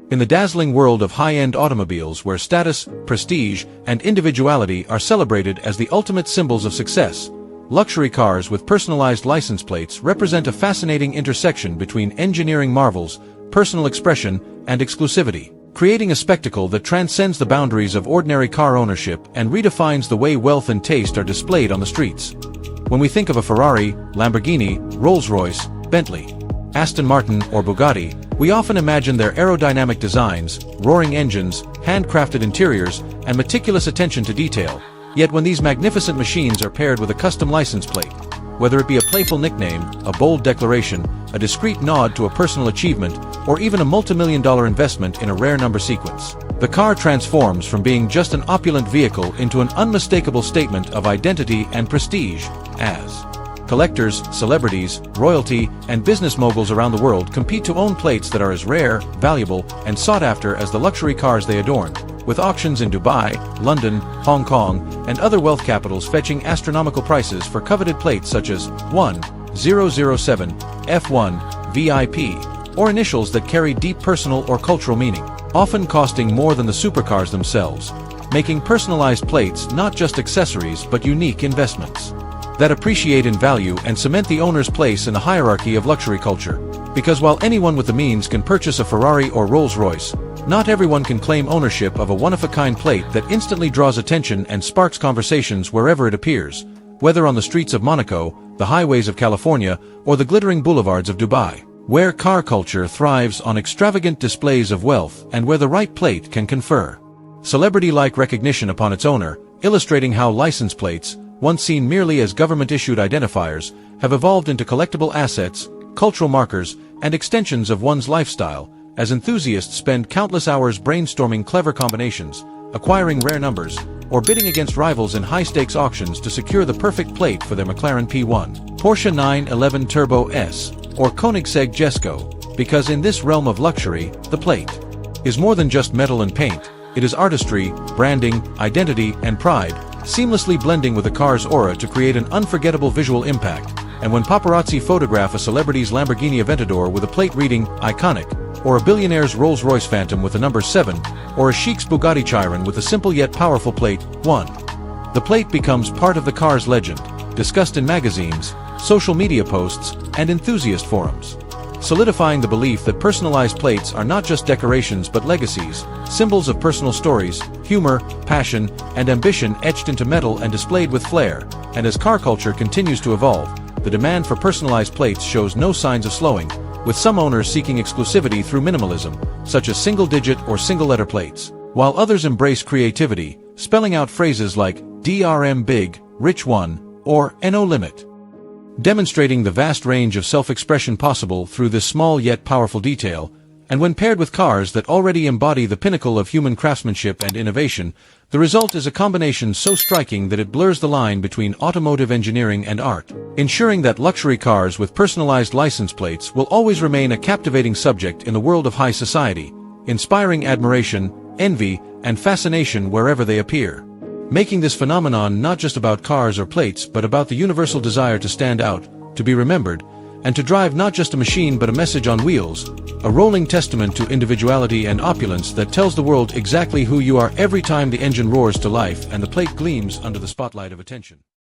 In the dazzling world of high-end automobiles where status, prestige, and individuality are celebrated as the ultimate symbols of success, luxury cars with personalized license plates represent a fascinating intersection between engineering marvels, personal expression, and exclusivity, creating a spectacle that transcends the boundaries of ordinary car ownership and redefines the way wealth and taste are displayed on the streets. When we think of a Ferrari, Lamborghini, Rolls-Royce, Bentley, Aston Martin, or Bugatti, we often imagine their aerodynamic designs, roaring engines, handcrafted interiors, and meticulous attention to detail. Yet when these magnificent machines are paired with a custom license plate, whether it be a playful nickname, a bold declaration, a discreet nod to a personal achievement, or even a multi-million-dollar investment in a rare number sequence, the car transforms from being just an opulent vehicle into an unmistakable statement of identity and prestige. As collectors, celebrities, royalty, and business moguls around the world compete to own plates that are as rare, valuable, and sought after as the luxury cars they adorn, with auctions in Dubai, London, Hong Kong, and other wealth capitals fetching astronomical prices for coveted plates such as 1007, F1, VIP, or initials that carry deep personal or cultural meaning, often costing more than the supercars themselves, making personalized plates not just accessories but unique investments that appreciate in value and cement the owner's place in the hierarchy of luxury culture. Because while anyone with the means can purchase a Ferrari or Rolls-Royce, not everyone can claim ownership of a one-of-a-kind plate that instantly draws attention and sparks conversations wherever it appears, whether on the streets of Monaco, the highways of California, or the glittering boulevards of Dubai, where car culture thrives on extravagant displays of wealth and where the right plate can confer celebrity-like recognition upon its owner, illustrating how license plates, once seen merely as government-issued identifiers, have evolved into collectible assets, cultural markers, and extensions of one's lifestyle, as enthusiasts spend countless hours brainstorming clever combinations, acquiring rare numbers, or bidding against rivals in high-stakes auctions to secure the perfect plate for their McLaren P1, Porsche 911 Turbo S, or Koenigsegg Jesko, because in this realm of luxury, the plate is more than just metal and paint. It is artistry, branding, identity, and pride, seamlessly blending with a car's aura to create an unforgettable visual impact. And when paparazzi photograph a celebrity's Lamborghini Aventador with a plate reading "Iconic," or a billionaire's Rolls-Royce Phantom with a number 7, or a chic's Bugatti Chiron with a simple yet powerful plate 1, the plate becomes part of the car's legend, discussed in magazines, social media posts, and enthusiast forums, solidifying the belief that personalized plates are not just decorations but legacies, symbols of personal stories, humor, passion, and ambition etched into metal and displayed with flair. And as car culture continues to evolve, the demand for personalized plates shows no signs of slowing, with some owners seeking exclusivity through minimalism, such as single-digit or single-letter plates, while others embrace creativity, spelling out phrases like DRM Big, Rich One, or NO Limit, demonstrating the vast range of self-expression possible through this small yet powerful detail. And when paired with cars that already embody the pinnacle of human craftsmanship and innovation, the result is a combination so striking that it blurs the line between automotive engineering and art, ensuring that luxury cars with personalized license plates will always remain a captivating subject in the world of high society, inspiring admiration, envy, and fascination wherever they appear, making this phenomenon not just about cars or plates but about the universal desire to stand out, to be remembered, and to drive not just a machine but a message on wheels, a rolling testament to individuality and opulence that tells the world exactly who you are every time the engine roars to life and the plate gleams under the spotlight of attention.